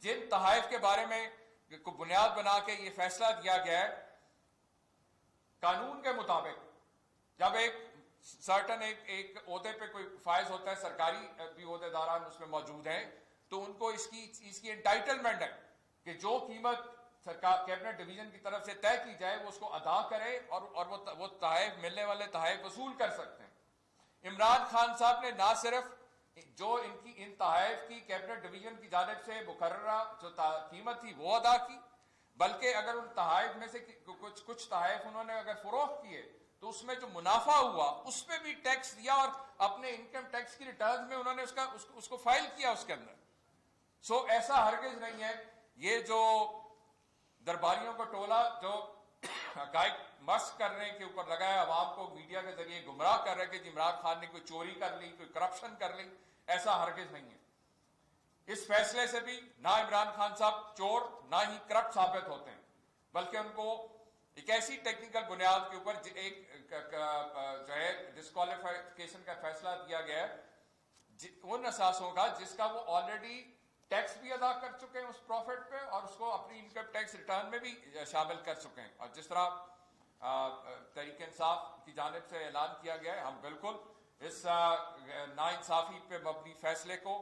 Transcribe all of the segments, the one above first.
جن تحائف کے بارے میں کو بنیاد بنا کے یہ فیصلہ دیا گیا ہے، قانون کے مطابق جب ایک سرٹن ایک عہدے پہ کوئی فائز ہوتا ہے، سرکاری بھی عہدے داران اس میں موجود ہیں، تو ان کو اس کی انٹائٹلمنٹ ہے کہ جو قیمت سرکار کیبنٹ ڈویژن کی طرف سے طے کی جائے وہ اس کو ادا کرے اور وہ تحائف ملنے والے تحائف وصول کر سکتے ہیں۔ عمران خان صاحب نے نہ صرف جو ان تحائف کی کیبنٹ ڈویژن کی جانب سے مقررہ جو قیمت تھی وہ ادا کی، بلکہ اگر ان تحائف میں سے کچھ تحائف انہوں نے اگر فروخت کیے تو اس میں جو منافع ہوا اس پہ بھی ٹیکس دیا، اور اپنے انکم ٹیکس کی ریٹرنز میں انہوں نے اس کو فائل کیا اس کے اندر۔ سو ایسا ہرگز نہیں ہے۔ یہ جو درباریوں کو ٹولہ جو حقائق مسخ کرنے کے اوپر لگایا، عوام کو میڈیا کے ذریعے گمراہ کر رہے کہ جی عمران خان نے کوئی چوری کر لی، کوئی کرپشن کر لی، ایسا ہرگز نہیں ہے۔ اس فیصلے سے بھی نہ عمران خان صاحب چور نہ ہی کرپٹ ثابت ہوتے ہیں، بلکہ ان کو ایک ایسی ٹیکنیکل بنیاد کے اوپر ایک جو ہے ڈسکوالیفیکیشن کا فیصلہ دیا گیا ہے ان اثاثوں کا جس کا وہ آلریڈی ٹیکس بھی ادا کر چکے ہیں اس پروفٹ پہ، اور اس کو اپنی انکم ٹیکس ریٹرن میں بھی شامل کر چکے ہیں۔ اور جس طرح تحریک انصاف کی جانب سے اعلان کیا گیا ہے، ہم بالکل اس ناانصافی پہ مبنی فیصلے کو،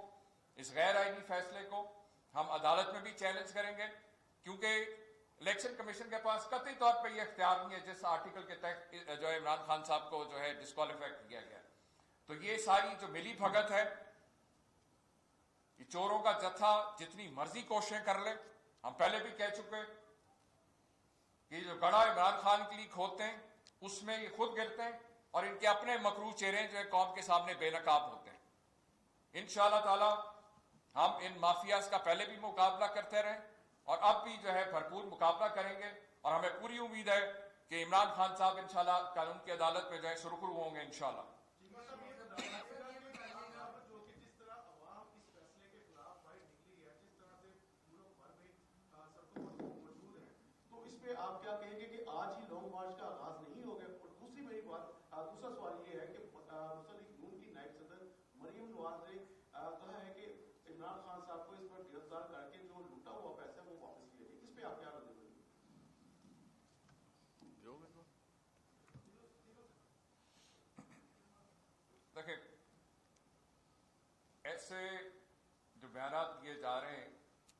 اس غیر آئینی فیصلے کو ہم عدالت میں بھی چیلنج کریں گے، کیونکہ الیکشن کمیشن کے پاس قطعی طور پہ یہ اختیار نہیں ہے جس آرٹیکل کے تحت جو ہے عمران خان صاحب کو جو ہے ڈسکوالیفائی کیا گیا۔ تو یہ ساری جو ملی بھگت ہے، یہ چوروں کا جتھا جتنی مرضی کوششیں کر لے، ہم پہلے بھی کہہ چکے کہ جو گڑھا عمران خان کے لیے کھودتے ہیں اس میں یہ خود گرتے ہیں، اور ان کے اپنے مکروہ چہرے جو ہے قوم کے سامنے بے نقاب ہوتے ہیں۔ انشاءاللہ تعالی ہم ان مافیاز کا پہلے بھی مقابلہ کرتے رہیں اور اب بھی جو ہے بھرپور مقابلہ کریں گے، اور ہمیں پوری امید ہے کہ عمران خان صاحب انشاءاللہ قانون کی عدالت میں جو ہے سرخرو ہوں گے انشاءاللہ۔ آپ کیا کہیں گے کہ آج ہی لانگ مارچ کا آغاز نہیں ہو گیا؟ اور دوسری میری بات، دوسرا سوال یہ ہے کہ مسلم لیگ نون کی نائب صدر مریم نواز نے کہا ہے کہ عمران خان صاحب کو اس پر گرفتار کر کے جو لوٹا ہوا پیسہ وہ واپس کیا جائے، اس پہ آپ کیا رد دیں گے؟ دیکھیں، ایسے جو بیانات دیے جا رہے ہیں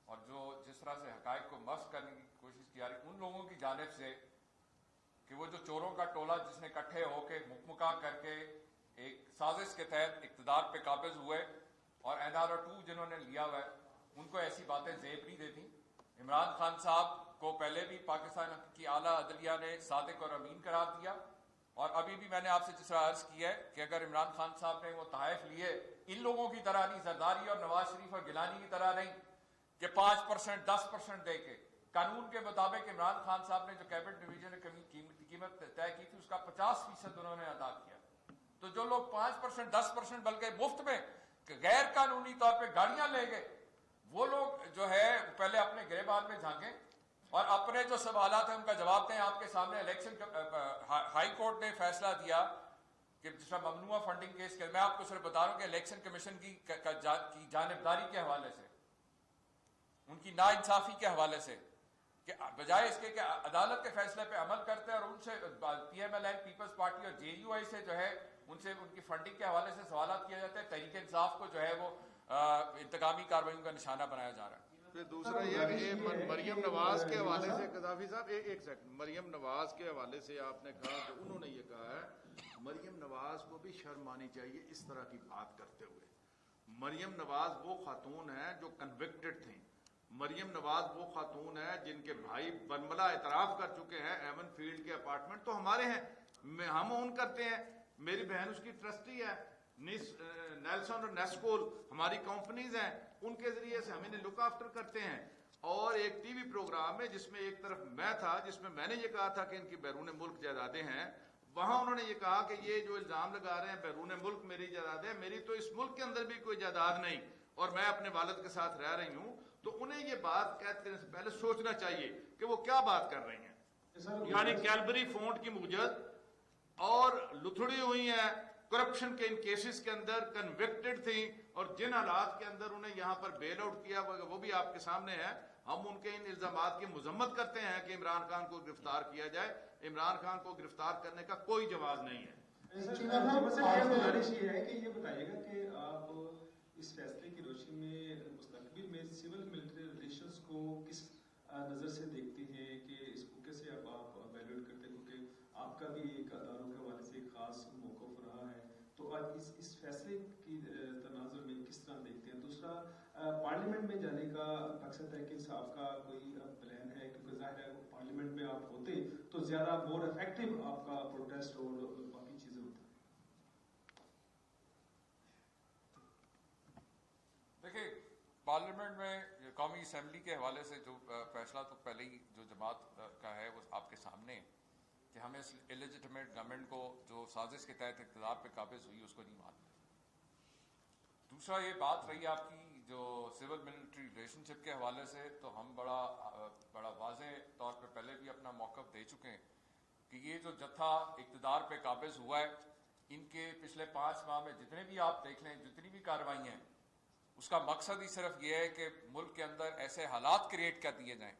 اور جو جس طرح سے حقائق کو مسخ کرنے کی کوشش کی جا رہی ہے ان لوگوں کی جانب سے کہ وہ جو چوروں کا ٹولہ جس نے اکٹھے ہو کے مکمکا کر کے ایک سازش کے تحت اقتدار پہ قابض ہوئے اور NRO2 جنہوں نے لیا ہوا ہے، ان کو ایسی باتیں زیب نہیں دیتی۔ عمران خان صاحب کو پہلے بھی پاکستان کی اعلیٰ عدلیہ نے صادق اور امین قرار دیا، اور ابھی بھی میں نے آپ سے جس طرح عرض کیا ہے کہ اگر عمران خان صاحب نے وہ تحائف لیے ان لوگوں کی طرح نہیں، زرداری اور نواز شریف اور گیلانی کی طرح نہیں کہ 5% 10% دے کے، قانون کے مطابق عمران خان صاحب نے جو کیبنٹ ڈویژن قیمت طے کی تھی اس کا 50% انہوں نے ادا کیا۔ تو جو لوگ 5% 10% بلکہ مفت میں غیر قانونی طور پہ گاڑیاں لے گئے، وہ لوگ جو ہے پہلے اپنے گریبان میں جھانکیں اور اپنے جو سوالات ہیں ان کا جواب دیں۔ آپ کے سامنے الیکشن ہائی کورٹ نے فیصلہ دیا کہ جس طرح ممنوعہ فنڈنگ کیس کے، میں آپ کو صرف بتا رہا ہوں کہ الیکشن کمیشن کی جانبداری کے حوالے سے، ان کی ناانصافی کے حوالے سے، کہ بجائے اس کے کہ عدالت کے فیصلے پہ عمل کرتے اور ان سے PMLN پیپلز پارٹی اور JUI سے جو ہے ان سے ان کی فنڈنگ کے حوالے سے سوالات کیا جاتے ہیں، تحریک انصاف کو جو ہے وہ انتقامی کارروائیوں کا نشانہ بنایا جا رہا ہے۔ پھر دوسرا یہ کہ مریم نواز کے حوالے سے قذافی صاحب ایک سیکنڈ، مریم نواز کے حوالے سے آپ نے کہا کہ انہوں نے یہ کہا ہے مریم نواز کو بھی شرم آنی چاہیے اس طرح کی بات کرتے ہوئے۔ مریم نواز وہ خاتون ہیں جو کنوکٹڈ تھیں، مریم نواز وہ خاتون ہے جن کے بھائی برملا اعتراف کر چکے ہیں ایون فیلڈ کے اپارٹمنٹ تو ہمارے ہیں، ہم اون کرتے ہیں، میری بہن اس کی ٹرسٹی ہے، نیلسن اور نیسکول ہماری کمپنیز ہیں، ان کے ذریعے سے ہم انہیں لک آفٹر کرتے ہیں۔ اور ایک ٹی وی پروگرام میں جس میں ایک طرف میں تھا جس میں نے یہ کہا تھا کہ ان کی بیرون ملک جائیدادیں ہیں، وہاں انہوں نے یہ کہا کہ یہ جو الزام لگا رہے ہیں بیرون ملک میری جائیدادیں، میری تو اس ملک کے اندر بھی کوئی جائیداد نہیں اور میں اپنے والد کے ساتھ رہ رہی ہوں۔ تو انہیں یہ بات کہتے سے پہلے سوچنا چاہیے کہ وہ کیا بات کر رہی ہیں، یعنی کیلبری فونٹ کی موجد اور لتھڑی ہوئی ہیں، کرپشن کے ان کیسز کے اندر کنوکٹڈ تھیں اور جن حالات کے اندر انہیں یہاں پر بیل آؤٹ کیا وہ بھی آپ کے سامنے ہے. ہم ان کے ان الزامات کی مذمت کرتے ہیں کہ عمران خان کو گرفتار کیا جائے. عمران خان کو گرفتار کرنے کا کوئی جواز نہیں ہے. گزارش یہ ہے کہ یہ بتائیے گا کہ آپ اس فیصلے کی روشنی میں مستقبل میں سول ملٹری ریلیشنز کو کس نظر سے دیکھتے ہیں کہ اس کو کیسے آپ ایویلویٹ کرتے ہیں, کیونکہ آپ کا بھی ایک اداروں کے حوالے سے ایک خاص موقف رہا ہے, تو آج اس فیصلے کی تناظر میں کس طرح دیکھتے ہیں؟ دوسرا, پارلیمنٹ میں جانے کا مقصد ہے کہ صاحب کا کوئی پلان ہے, کیونکہ ظاہر ہے پارلیمنٹ میں آپ ہوتے تو زیادہ مور افیکٹو آپ کا پروٹیسٹ اور باقی چیزیں ہوتی. دیکھیں, پارلیمنٹ میں قومی اسمبلی کے حوالے سے جو فیصلہ تو پہلے ہی جو جماعت کا ہے وہ آپ کے سامنے ہے کہ ہمیں اس الیجیٹمیٹ گورنمنٹ کو جو سازش کے تحت اقتدار پہ قابض ہوئی اس کو نہیں ماننا. دوسرا, یہ بات رہی آپ کی جو سول ملٹری ریلیشن شپ کے حوالے سے, تو ہم بڑا واضح طور پہ پہلے بھی اپنا موقف دے چکے ہیں کہ یہ جو جتھا اقتدار پہ قابض ہوا ہے, ان کے پچھلے 5 ماہ میں جتنے بھی آپ دیکھ لیں, جتنی بھی کارروائیاں ہیں, اس کا مقصد ہی صرف یہ ہے کہ ملک کے اندر ایسے حالات کریٹ کر دیے جائیں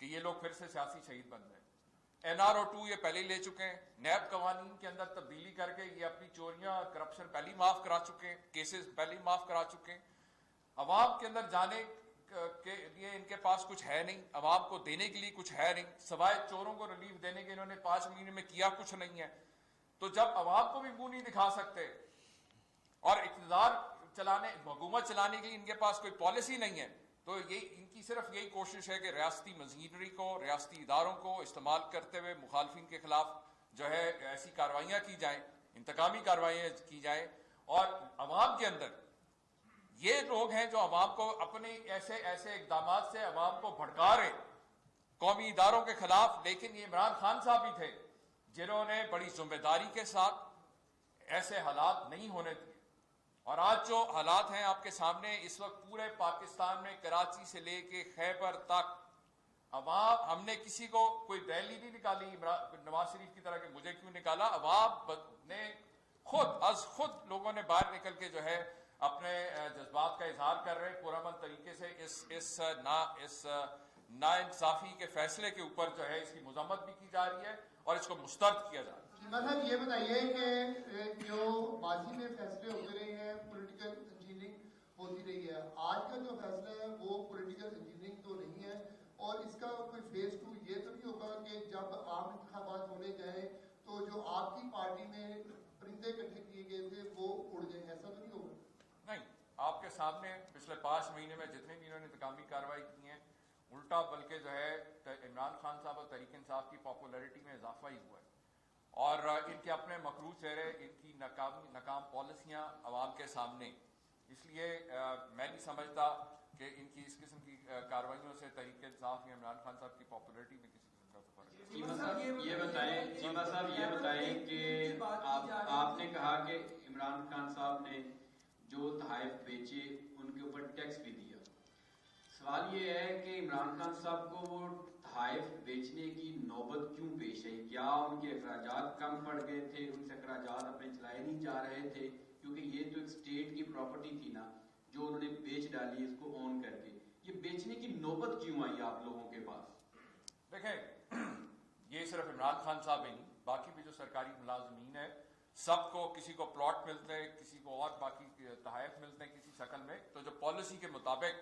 کہ یہ لوگ پھر سے سیاسی شہید بن جائیں. NRO2 یہ پہلے ہی لے چکے ہیں, نیب قوانین کے اندر تبدیلی کر کے یہ اپنی چوریاں اور کرپشن پہلے ہی معاف کرا چکے ہیں, کیسز پہلے ہی معاف کرا چکے ہیں. عوام کے اندر جانے کے لیے ان کے پاس کچھ ہے نہیں, عوام کو دینے کے لیے کچھ ہے نہیں, سوائے چوروں کو ریلیف دینے کے انہوں نے 5 مہینے میں کیا کچھ نہیں ہے. تو جب عوام کو بھی منہ نہیں دکھا سکتے اور اقتدار چلانے, حکومت چلانے کے لیے ان کے پاس کوئی پالیسی نہیں ہے, تو یہ ان کی صرف یہی کوشش ہے کہ ریاستی مشینری کو, ریاستی اداروں کو استعمال کرتے ہوئے مخالفین کے خلاف جو ہے ایسی کارروائیاں کی جائیں, انتقامی کارروائیاں کی جائیں. اور عوام کے اندر یہ لوگ ہیں جو عوام کو اپنے ایسے اقدامات سے عوام کو بھڑکا رہے قومی اداروں کے خلاف, لیکن یہ عمران خان صاحب ہی تھے جنہوں نے بڑی ذمہ داری کے ساتھ ایسے حالات نہیں ہونے دیے. اور آج جو حالات ہیں آپ کے سامنے, اس وقت پورے پاکستان میں کراچی سے لے کے خیبر تک عوام, ہم نے کسی کو کوئی ریلی نہیں نکالی نواز شریف کی طرح کہ مجھے کیوں نکالا, عوام نے خود لوگوں نے باہر نکل کے جو ہے اپنے جذبات کا اظہار کر رہے پرامن طریقے سے اس ناانصافی کے فیصلے کے اوپر جو ہے اس کی مذمت بھی کی جا رہی ہے اور اس کو مسترد کیا جا رہا ہے. صاحب یہ بتائیے کہ جو ماضی میں فیصلے ہوتے رہے ہیں پولیٹیکل انجینئرنگ ہوتی رہی ہے, آج کا جو فیصلہ ہے وہ پولیٹیکل انجینئرنگ تو نہیں ہے, اور اس کا کوئی فیز 2 یہ تو نہیں ہوگا کہ جب عام انتخابات ہونے جائیں تو جو آپ کی پارٹی میں پرندے اکٹھے کیے گئے تھے وہ اڑ جائیں, ایسا تو نہیں ہوگا؟ نہیں, آپ کے سامنے پچھلے 5 مہینے میں جتنے بھی انہوں نے انتقامی کارروائی کی ہیں, الٹا بلکہ جو ہے عمران خان صاحب اور تحریک انصاف کی پاپولیرٹی میں اضافہ ہی ہوا ہے. اور ان کے اپنے مکروہ چہرے, ان کی ناکام پالیسیاں عوام کے سامنے. اس لیے میں نہیں سمجھتا کہ ان کی اس قسم کی کارروائیوں سے تحریک انصاف یا عمران خان صاحب کی پاپولیرٹی میں کسی قسم کا فرق ہے. چیمہ صاحب یہ بتائیں کہ آپ نے کہا کہ عمران خان صاحب نے جو تحائف بیچے ان کے اوپر ٹیکس بھی دیا. سوال یہ ہے کہ عمران خان صاحب کو وہ تحائف بیچنے کی نوبت کیوں پیش آئی؟ کیا ان کے اخراجات کم پڑ گئے تھے, ان سے اخراجات اپنے چلائے نہیں جا رہے تھے؟ کیونکہ یہ تو ایک اسٹیٹ کی پراپرٹی تھی نا جو انہوں نے بیچ ڈالی اس کو اون کر کے. یہ بیچنے کی نوبت کیوں آئی آپ لوگوں کے پاس؟ دیکھیں, یہ صرف عمران خان صاحب ہی نہیں, باقی بھی جو سرکاری ملازمین ہیں سب کو, کسی کو پلاٹ ملتے ہیں, کسی کو اور باقی تحائف ملتے ہیں کسی شکل میں. تو جو پالیسی کے مطابق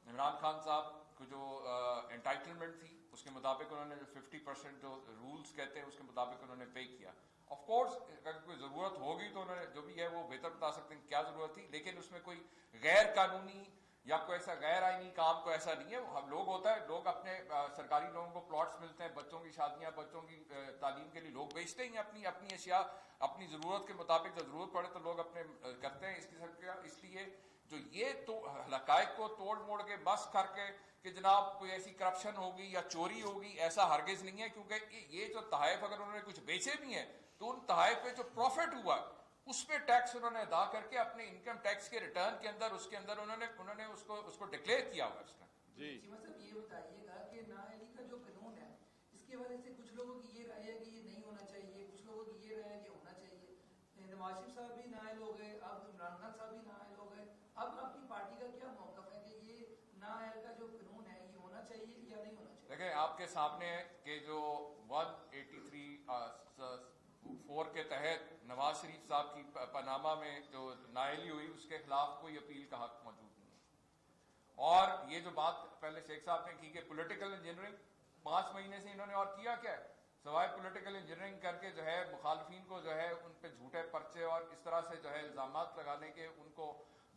عمران خان صاحب کو جو انٹائٹلمنٹ تھی اس کے مطابق انہوں نے جو 50% جو رولز کہتے ہیں اس کے مطابق انہوں نے پے کیا. آف کورس اگر کوئی ضرورت ہوگی تو انہوں نے جو بھی ہے وہ بہتر بتا سکتے ہیں کیا ضرورت تھی, لیکن اس میں کوئی غیر قانونی یا کوئی ایسا غیر آئینی کام کو ایسا نہیں ہے. ہم لوگ ہوتا ہے, لوگ اپنے سرکاری لوگوں کو پلاٹس ملتے ہیں, بچوں کی شادیاں, بچوں کی تعلیم کے لیے لوگ بیچتے ہیں اپنی اشیاء اپنی ضرورت کے مطابق. جب ضرورت پڑے تو لوگ اپنے کرتے ہیں اس قسم کا. اس لیے جو یہ تو حقائق کو توڑ موڑ کے بس کر کے کہ جناب کوئی ایسی کرپشن ہوگی یا چوری ہوگی, ایسا ہرگز نہیں ہے. کیونکہ یہ جو تحائف اگر انہوں نے کچھ بیچے بھی ہیں تو ان تحائف پہ جو پروفٹ ہوا اس پہ ٹیکس انہوں نے ادا کر کے اپنے انکم ٹیکس کے ریٹرن کے اندر اس کے اندر انہوں نے اس کو ڈکلیئر کیا ہوا اس کا. جی چیمہ صاحب یہ بتائیے گا کہ نااہلی کا جو قانون ہے اس کے حوالے سے کچھ لوگوں کی یہ رائے ہے کہ یہ نہیں ہونا چاہیے, کچھ لوگوں کی یہ رائے ہے کہ ہونا چاہیے. نواز شریف صاحب بھی نااہل ہو گئے, اب عمران خان صاحب بھی نااہل ہو گئے, اب آپ کی پارٹی کا کیا موقف ہے کہ یہ نااہل کا جو قانون ہے یہ ہونا چاہیے یا نہیں ہونا چاہیے؟ دیکھیں آپ کے سامنے کہ جو 183(4) کے تحت نواز شریف صاحب کی پاناما میں جو نااہلی ہوئی اس کے خلاف کوئی اپیل کا حق موجود نہیں ہے. اور یہ جو بات پہلے شیخ صاحب نے کی کہ پولیٹیکل انجینئرنگ 5 مہینے سے انہوں نے اور کیا کیا ہے سوائے پولیٹیکل انجینئرنگ کر کے جو ہے مخالفین کو جو ہے ان پہ جھوٹے پرچے اور اس طرح سے جو ہے الزامات لگانے کے ان کو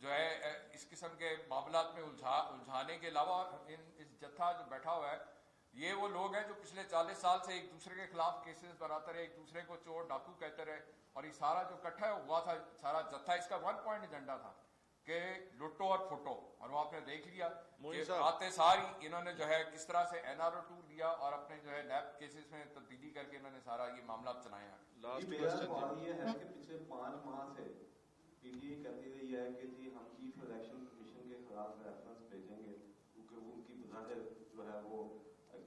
جو ہے اس قسم کے معاملات میں الجھانے کے علاوہ اس جتھا جو بیٹھا ہوا ہے یہ وہ لوگ ہیں جو پچھلے 40 سال سے ایک دوسرے کے خلاف کیسز بناتے رہے, ایک دوسرے کو چور ڈاکو کہتے رہے, اور یہ سارا جو اکٹھا ہوا تھا سارا جتھا اس کا 1 پوائنٹ ایجنڈا تھا کہ لٹو اور پھٹو, اور وہ آپ نے دیکھ لیا کہ آتے ساری انہوں نے جو ہے کس طرح سے NRO2 لیا اور اپنے جو ہے لیب کیسز میں تبدیلی کر کے انہوں نے سارا یہ معاملات چلائے ہیں. میرا سوال یہ ہے کہ پچھلے 5 ماہ سے PTI کہتی رہی ہے کہ جی ہم چیف الیکشن کمیشن کے خلاف ریفرنس بھیجیں گے کیونکہ وہ ان کی بظاہر جو ہے وہ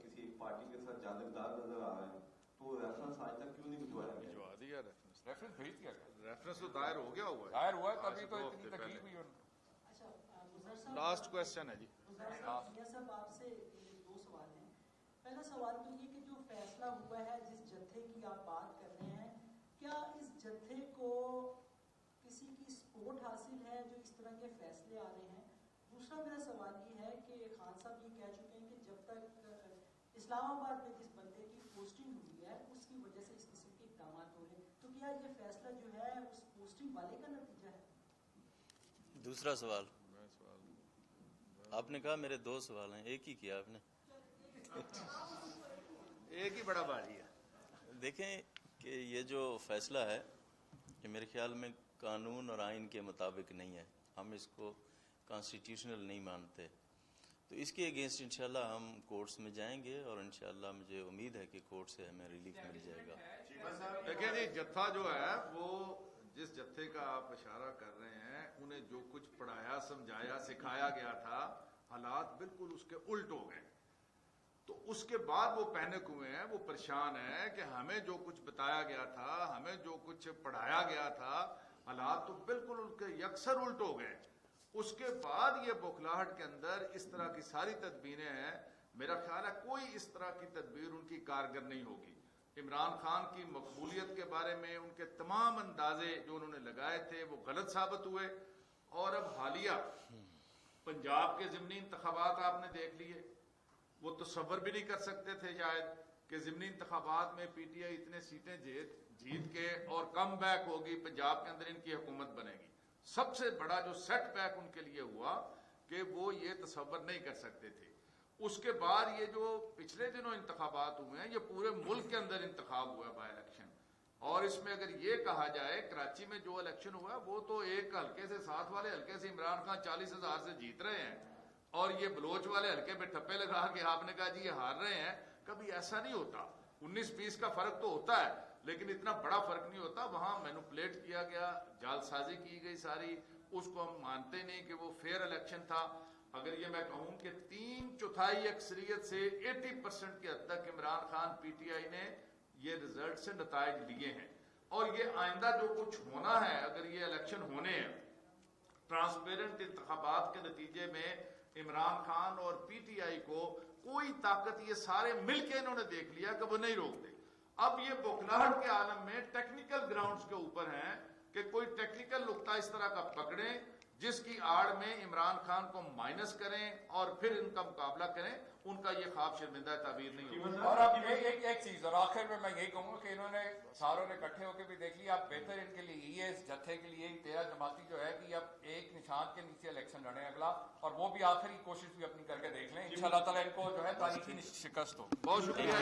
کسی ایک پارٹی کے ساتھ جانبدار نظر آ رہے ہیں, تو ریفرنس آج تک کیوں نہیں بھجوایا گیا؟ بھجوا دیا ریفرنس بھیج دیا گیا, ریفرنس تو دائر ہو گیا ہوا ہے, دائر ہوا ہے تبھی تو اتنی تکلیف ہوئی. لاسٹ کوشچن ہے جی. صاحب آپ سے 2 سوال ہیں. پہلا سوال تو یہ کہ جو فیصلہ ہوا ہے جس جتھے کی آپ بات کر رہے ہیں کیا اس جتھے کو کسی کی سپورٹ حاصل ہے جو اس طرح کے فیصلے آ رہے ہیں؟ دوسرا میرا سوال یہ ہے کہ خان صاحب یہ کہہ چکے ہیں کہ جب تک اسلام آباد میں جس بندے کی پوسٹنگ ہوئی ہے اس کی وجہ سے اس قسم کے اقدامات ہو رہے ہیں, تو کیا یہ فیصلہ جو ہے اس پوسٹنگ والے کا نتیجہ ہے؟ دوسرا سوال آپ نے کہا میرے 2 سوال ہیں, ایک ہی کیا آپ نے. ایک ہی بڑا بھاری ہے. دیکھیں کہ یہ جو فیصلہ ہے کہ میرے خیال میں قانون اور آئین کے مطابق نہیں ہے, ہم اس کو کانسٹیٹیوشنل نہیں مانتے, تو اس کے اگینسٹ انشاءاللہ ہم کورٹس میں جائیں گے اور انشاءاللہ مجھے امید ہے کہ کورٹ سے ہمیں ریلیف مل جائے گا. دیکھیں جی جتھا جو ہے وہ جس جتھے کا آپ اشارہ کر رہے ہیں انہیں جو کچھ پڑھایا سمجھایا سکھایا گیا تھا حالات بالکل اس کے الٹ ہو گئے, تو اس کے بعد وہ پینک ہوئے ہیں, وہ پریشان ہیں کہ ہمیں جو کچھ بتایا گیا تھا, ہمیں جو کچھ پڑھایا گیا تھا, حالات تو بالکل ان کے یکسر الٹ ہو گئے. اس کے بعد یہ بوکھلاہٹ کے اندر اس طرح کی ساری تدبیریں ہیں, میرا خیال ہے کوئی اس طرح کی تدبیر ان کی کارگر نہیں ہوگی. عمران خان کی مقبولیت کے بارے میں ان کے تمام اندازے جو انہوں نے لگائے تھے وہ غلط ثابت ہوئے, اور اب حالیہ پنجاب کے ضمنی انتخابات آپ نے دیکھ لیے, وہ تصور بھی نہیں کر سکتے تھے شاید کہ ضمنی انتخابات میں PTI اتنے سیٹیں جیت کے اور کم بیک ہوگی, پنجاب کے اندر ان کی حکومت بنے گی. سب سے بڑا جو سیٹ بیک ان کے لیے ہوا کہ وہ یہ تصور نہیں کر سکتے تھے. اس کے بعد یہ جو پچھلے دنوں انتخابات ہوئے ہیں, یہ پورے ملک کے اندر انتخاب ہوا ہے بائی الیکشن, اور اس میں اگر یہ کہا جائے کراچی میں جو الیکشن ہوا ہے وہ تو ایک حلقے سے 7 والے حلقے سے عمران خان 40,000 سے جیت رہے ہیں, اور یہ بلوچ والے حلقے پہ ٹھپے لگا کے آپ نے کہا جی یہ ہار رہے ہیں. کبھی ایسا نہیں ہوتا, 19-20 کا فرق تو ہوتا ہے لیکن اتنا بڑا فرق نہیں ہوتا. وہاں مینوپولیٹ کیا گیا, جال سازی کی گئی ساری, اس کو ہم مانتے نہیں کہ وہ فیئر الیکشن تھا. اگر یہ میں کہوں کہ 3/4 اکثریت سے 80% کے حد تک عمران خان PTI نے یہ رزلٹ سے نتائج لیے ہیں, اور یہ آئندہ جو کچھ ہونا ہے, اگر یہ الیکشن ہونے ہیں ٹرانسپیرنٹ انتخابات کے نتیجے میں عمران خان اور PTI کو کوئی طاقت, یہ سارے مل کے انہوں نے دیکھ لیا کہ وہ نہیں روکتے. اب یہ بوکھلاہٹ کے عالم میں ٹیکنیکل گراؤنڈز کے اوپر ہیں کہ کوئی ٹیکنیکل نقطہ اس طرح کا پکڑیں جس کی آڑ میں عمران خان کو مائنس کریں اور پھر ان کا مقابلہ کریں. ان کا یہ خواب شرمندہ تعبیر نہیں ہوگا. اور اب ایک چیز, اور آخر میں یہی کہوں گا کہ انہوں نے ساروں نے اکٹھے ہو کے بھی دیکھ لیا, اب بہتر ان کے لیے یہی ہے, اس جتھے کے لیے 13 جماعتی جو ہے کہ اب ایک نشان کے نیچے الیکشن لڑیں اگلا, اور وہ بھی آخری کوشش بھی اپنی کر کے دیکھ لیں. انشاءاللہ تعالیٰ ان کو جو ہے تاریخی شکست ہو. بہت شکریہ.